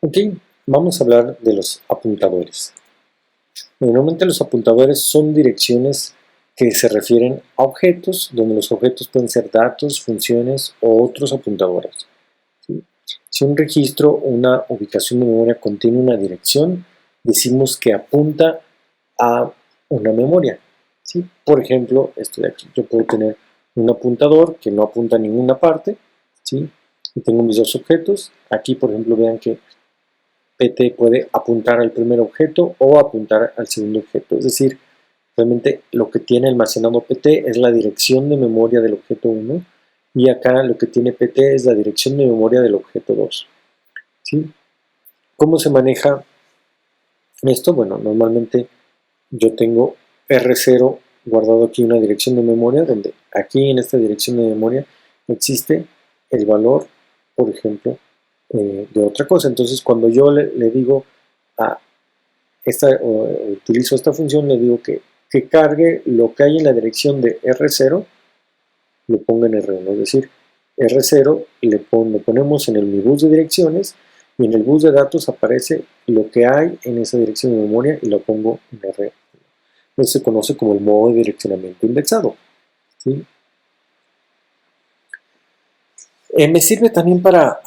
Ok, vamos a hablar de los apuntadores. Normalmente los apuntadores son direcciones que se refieren a objetos, donde los objetos pueden ser datos, funciones o otros apuntadores. ¿Sí? Si un registro o una ubicación de memoria contiene una dirección, decimos que apunta a una memoria. ¿Sí? Por ejemplo, esto de aquí, yo puedo tener un apuntador que no apunta a ninguna parte, ¿sí? Y tengo mis dos objetos. Aquí, por ejemplo, vean que PT puede apuntar al primer objeto o apuntar al segundo objeto. Es decir, realmente lo que tiene almacenado PT es la dirección de memoria del objeto 1 y acá lo que tiene PT es la dirección de memoria del objeto 2. ¿Sí? ¿Cómo se maneja esto? Bueno, normalmente yo tengo R0 guardado aquí una dirección de memoria donde aquí en esta dirección de memoria existe el valor, por ejemplo, de otra cosa. Entonces cuando yo le digo a utilizo esta función, le digo que cargue lo que hay en la dirección de R0, lo ponga en R1, es decir, R0 lo ponemos en mi bus de direcciones y en el bus de datos aparece lo que hay en esa dirección de memoria y lo pongo en R1. Eso se conoce como el modo de direccionamiento indexado. ¿Sí? Me sirve también para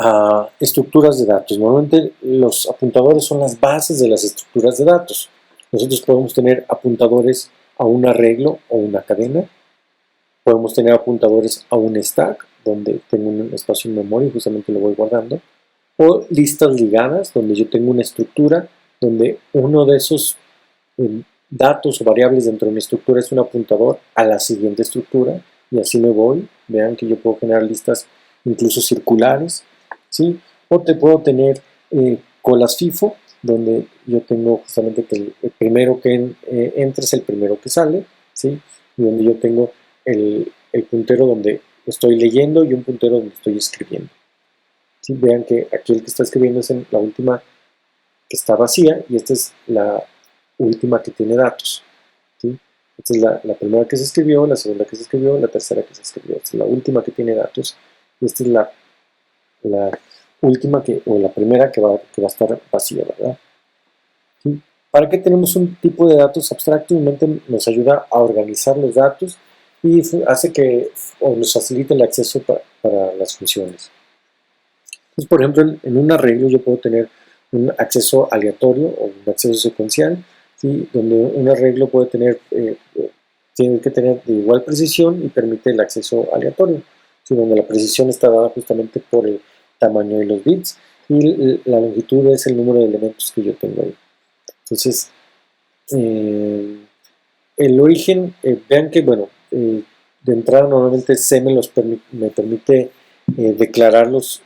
estructuras de datos. Normalmente los apuntadores son las bases de las estructuras de datos. Nosotros podemos tener apuntadores a un arreglo o una cadena. Podemos tener apuntadores a un stack, donde tengo un espacio en memoria y justamente lo voy guardando. O listas ligadas, donde yo tengo una estructura, donde uno de esos datos o variables dentro de mi estructura es un apuntador a la siguiente estructura. Y así me voy. Vean que yo puedo generar listas incluso circulares, ¿sí? O te puedo tener colas FIFO, donde yo tengo justamente que el primero que entra es el primero que sale, ¿sí? Y donde yo tengo el puntero donde estoy leyendo y un puntero donde estoy escribiendo. ¿Sí? Vean que aquí el que está escribiendo es la última que está vacía y esta es la última que tiene datos. ¿Sí? Esta es la primera que se escribió, la segunda que se escribió, la tercera que se escribió. Esta es la última que tiene datos y esta es la última o la primera que va a estar vacía, ¿verdad? ¿Sí? ¿Para qué tenemos un tipo de datos abstracto? Realmente nos ayuda a organizar los datos y hace que nos facilite el acceso para las funciones. Entonces, por ejemplo, en un arreglo yo puedo tener un acceso aleatorio o un acceso secuencial, ¿sí? Donde un arreglo puede tener, tiene que tener de igual precisión y permite el acceso aleatorio, ¿sí? Donde la precisión está dada justamente por el tamaño de los bits y la longitud es el número de elementos que yo tengo ahí. Entonces, el origen, vean que, bueno, de entrada normalmente C me permite declarar los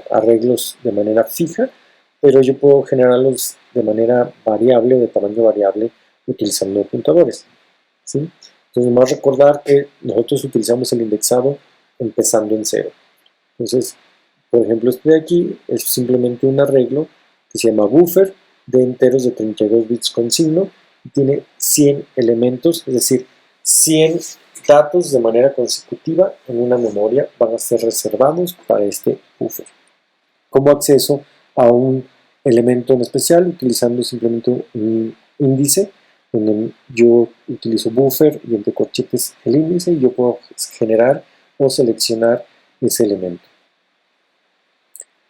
arreglos de manera fija, pero yo puedo generarlos de manera variable, de tamaño variable, utilizando apuntadores. ¿Sí? Entonces, más recordar que nosotros utilizamos el indexado empezando en 0. Entonces, por ejemplo, este de aquí es simplemente un arreglo que se llama buffer de enteros de 32 bits con signo y tiene 100 elementos, es decir, 100 datos de manera consecutiva en una memoria van a ser reservados para este buffer. Como acceso a un elemento en especial utilizando simplemente un índice, donde yo utilizo buffer y entre corchetes el índice y yo puedo generar o seleccionar ese elemento.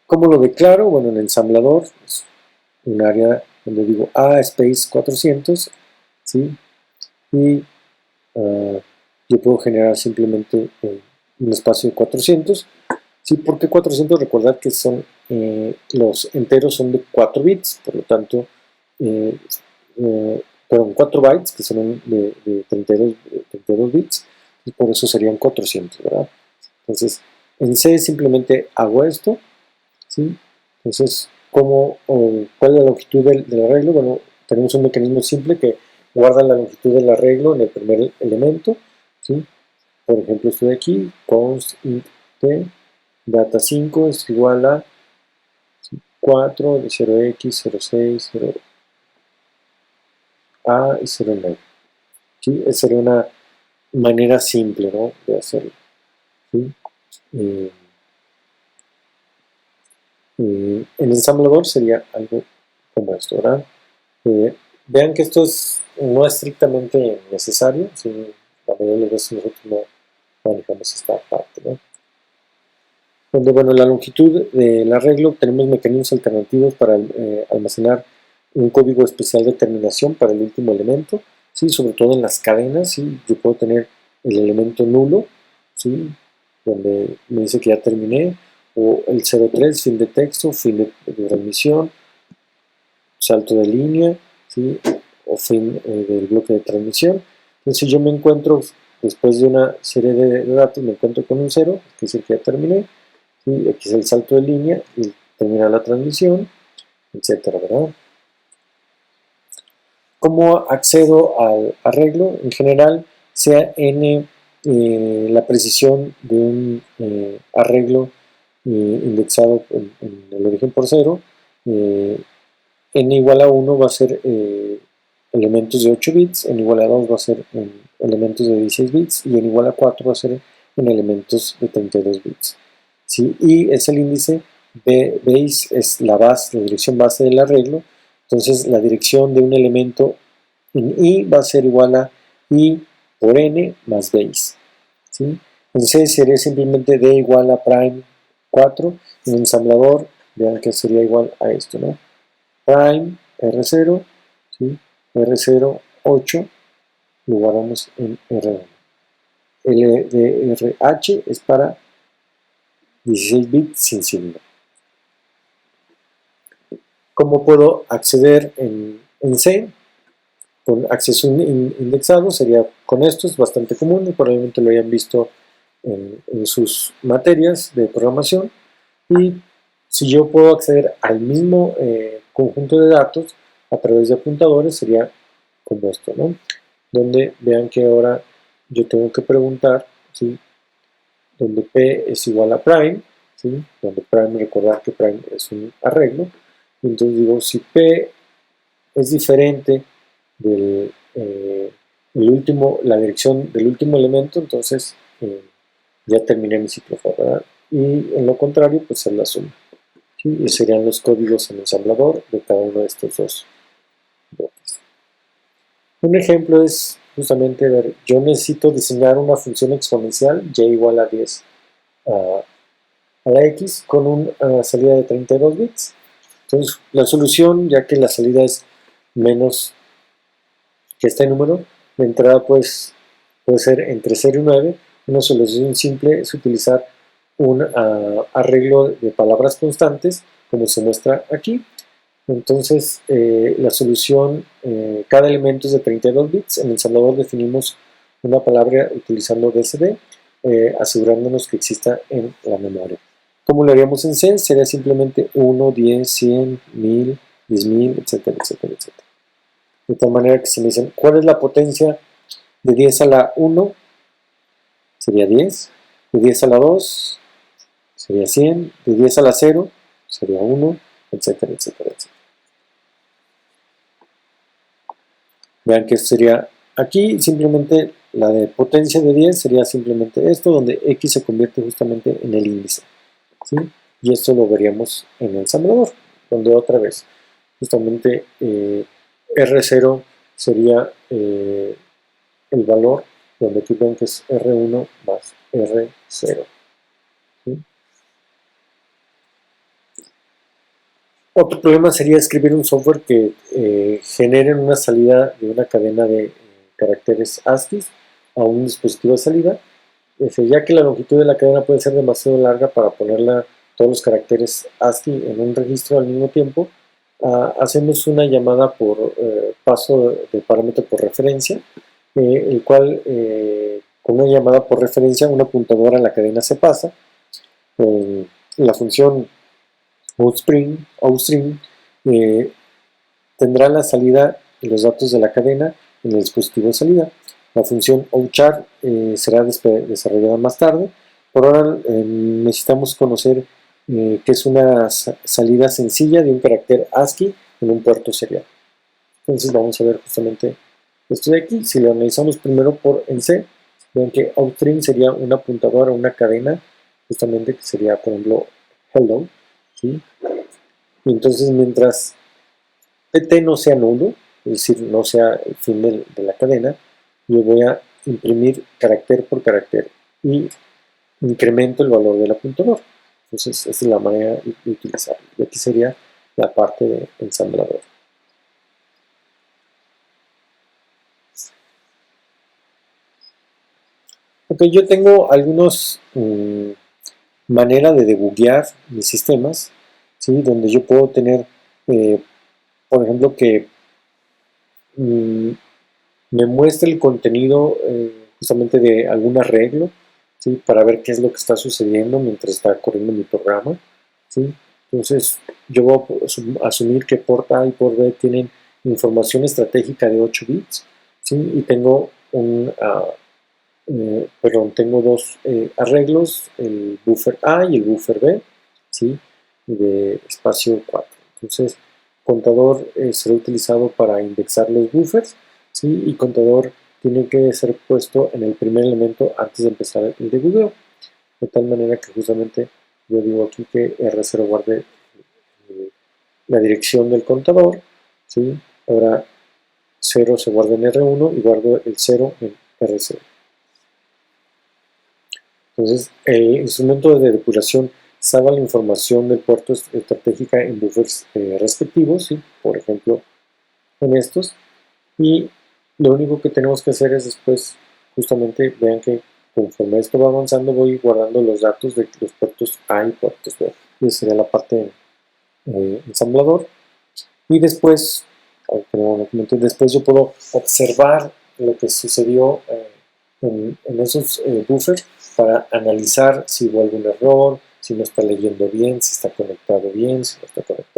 ¿Cómo lo declaro? Bueno, en el ensamblador es un área donde digo A space 400, ¿sí? Y yo puedo generar simplemente un espacio de 400. ¿Sí? ¿Por qué 400? Recordad que son los enteros son de 4 bits, por lo tanto, perdón, 4 bytes, que son de 32 bits, y por eso serían 400, ¿verdad? Entonces, en C simplemente hago esto, ¿sí? Entonces, ¿cuál es la longitud del arreglo? Bueno, tenemos un mecanismo simple que guarda la longitud del arreglo en el primer elemento, ¿sí? Por ejemplo, estoy aquí, const int t, data 5 es igual a 4 de 0x, 06, 0a y 09. ¿Sí? Esa sería una manera simple, ¿no?, de hacerlo. ¿Sí? En ensamblador sería algo como esto, ¿verdad? Vean que esto no es estrictamente necesario, ¿sí? La mayoría de las veces nosotros no manejamos esta parte, ¿no? Donde, bueno, la longitud del arreglo, tenemos mecanismos alternativos para almacenar un código especial de terminación para el último elemento, ¿sí? Sobre todo en las cadenas, ¿sí? Yo puedo tener el elemento nulo, ¿sí? Donde me dice que ya terminé, o el 03, fin de texto, fin de transmisión, salto de línea, ¿sí? O fin del bloque de transmisión. Entonces, si yo me encuentro, después de una serie de datos, me encuentro con un 0, que es el que ya terminé, ¿sí? Aquí es el salto de línea y termina la transmisión, etcétera, ¿verdad? ¿Cómo accedo al arreglo? En general, sea n la precisión de un arreglo indexado en el origen por 0, n igual a 1 va a ser elementos de 8 bits, n igual a 2 va a ser en elementos de 16 bits y n igual a 4 va a ser en elementos de 32 bits. ¿Sí? Y es el índice base, es la base, la dirección base del arreglo. Entonces la dirección de un elemento en i va a ser igual a i por n más base. ¿Sí? Entonces sería simplemente d igual a prime 4. En el ensamblador, vean que sería igual a esto, ¿no? Prime R0, ¿sí? R0, 8, lo guardamos en R1. LDRH es para 16 bits sin signo. ¿Cómo puedo acceder en C? Con acceso indexado sería con esto, es bastante común y probablemente lo hayan visto en sus materias de programación. Y si yo puedo acceder al mismo conjunto de datos a través de apuntadores, sería como esto, ¿no? Donde vean que ahora yo tengo que preguntar, ¿sí? Donde P es igual a prime, ¿sí? Donde prime, recordar que prime es un arreglo. Entonces digo, si P es diferente del la dirección del último elemento, entonces ya terminé mi ciclo for, ¿verdad? Y en lo contrario, pues es la suma. ¿Sí? Y serían los códigos en ensamblador de cada uno de estos dos bloques. Un ejemplo es justamente ver, yo necesito diseñar una función exponencial y igual a 10 a la x con una salida de 32 bits. Entonces, la solución, ya que la salida es menos que este número, de entrada pues, puede ser entre 0 y 9. Una solución simple es utilizar un arreglo de palabras constantes, como se muestra aquí. Entonces, la solución, cada elemento es de 32 bits. En el ensamblador definimos una palabra utilizando DSD, asegurándonos que exista en la memoria. ¿Cómo lo haríamos en C? Sería simplemente 1, 10, 100, 1000, 10.000, etcétera, etcétera, etcétera. De tal manera que si me dicen, ¿cuál es la potencia de 10 a la 1? Sería 10. De 10 a la 2 sería 100. De 10 a la 0 sería 1, etcétera, etcétera, etcétera. Vean que esto sería aquí, simplemente la de potencia de 10 sería simplemente esto, donde x se convierte justamente en el índice, ¿sí? Y esto lo veríamos en el ensamblador, donde otra vez, justamente R0 sería el valor, donde aquí ven que es R1 más R0. ¿Sí? Otro problema sería escribir un software que genere una salida de una cadena de caracteres ASCII a un dispositivo de salida, ya que la longitud de la cadena puede ser demasiado larga para ponerla todos los caracteres ASCII en un registro al mismo tiempo. Hacemos una llamada por paso de parámetro por referencia, el cual con una llamada por referencia una apuntadora a la cadena se pasa. La función outstring tendrá la salida y los datos de la cadena en el dispositivo de salida. La función outchar será desarrollada más tarde. Por ahora necesitamos conocer qué es una salida sencilla de un carácter ASCII en un puerto serial. Entonces vamos a ver justamente esto de aquí. Si lo analizamos primero en C, ven que outstring sería un apuntador a una cadena, justamente que sería, por ejemplo, hello. ¿sí? Y entonces mientras PT no sea nulo, es decir, no sea el fin de la cadena, yo voy a imprimir carácter por carácter y incremento el valor del apuntador. Entonces, esa es la manera de utilizarlo. Y aquí sería la parte de ensamblador. Ok, yo tengo algunas maneras de debuguear mis sistemas, ¿sí? Donde yo puedo tener, por ejemplo, que mm, me muestre el contenido justamente de algún arreglo, ¿sí? Para ver qué es lo que está sucediendo mientras está corriendo mi programa, ¿sí? Entonces, yo voy a asumir que port A y port B tienen información estratégica de 8 bits, ¿sí? Y tengo tengo dos arreglos, el buffer A y el buffer B, ¿sí? De espacio 4. Entonces, contador será utilizado para indexar los buffers, ¿sí? Y contador tiene que ser puesto en el primer elemento antes de empezar el debugueo, de tal manera que justamente yo digo aquí que R0 guarde la dirección del contador, ¿sí? Ahora 0 se guarda en R1 y guardo el 0 en R0. Entonces, el instrumento de depuración salva la información del puerto estratégica en buffers respectivos, ¿sí? Por ejemplo, en estos. Y lo único que tenemos que hacer es después, justamente, vean que conforme esto va avanzando, voy guardando los datos de los puertos A y puertos B. Y esa sería la parte ensamblador. Y después, después yo puedo observar lo que sucedió en esos buffers para analizar si hubo algún error, si no está leyendo bien, si está conectado bien, si no está conectado